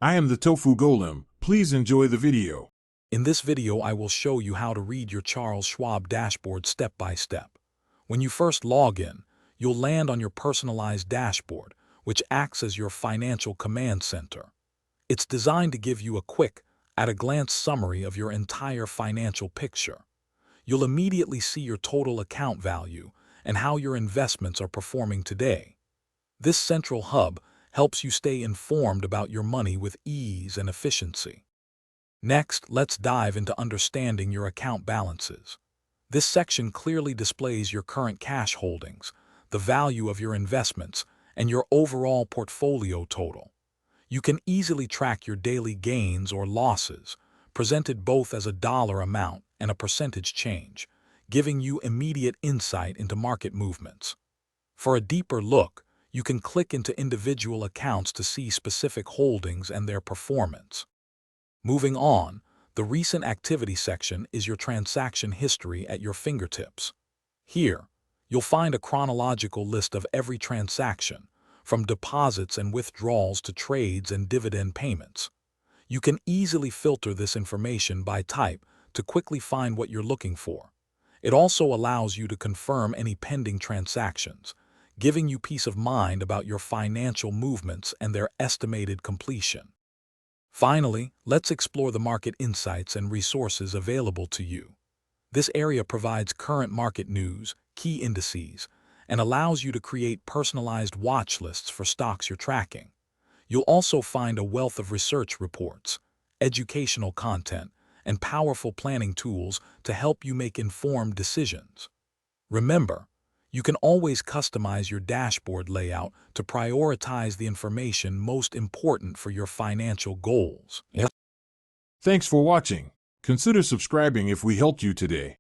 I am the Tofu Golem. Please enjoy the video. In this video, I will show you how to read your Charles Schwab dashboard step by step. When you first log in, you'll land on your personalized dashboard, which acts as your financial command center. It's designed to give you a quick, at-a-glance summary of your entire financial picture. You'll immediately see your total account value and how your investments are performing today. This central hub helps you stay informed about your money with ease and efficiency. Next, let's dive into understanding your account balances. This section clearly displays your current cash holdings, the value of your investments, and your overall portfolio total. You can easily track your daily gains or losses, presented both as a dollar amount and a percentage change, giving you immediate insight into market movements. For a deeper look, you can click into individual accounts to see specific holdings and their performance. Moving on, the recent activity section is your transaction history at your fingertips. Here, you'll find a chronological list of every transaction, from deposits and withdrawals to trades and dividend payments. You can easily filter this information by type to quickly find what you're looking for. It also allows you to confirm any pending transactions, giving you peace of mind about your financial movements and their estimated completion. Finally, let's explore the market insights and resources available to you. This area provides current market news, key indices, and allows you to create personalized watch lists for stocks you're tracking. You'll also find a wealth of research reports, educational content, and powerful planning tools to help you make informed decisions. Remember, you can always customize your dashboard layout to prioritize the information most important for your financial goals. Thanks for watching. Consider subscribing if we helped you today.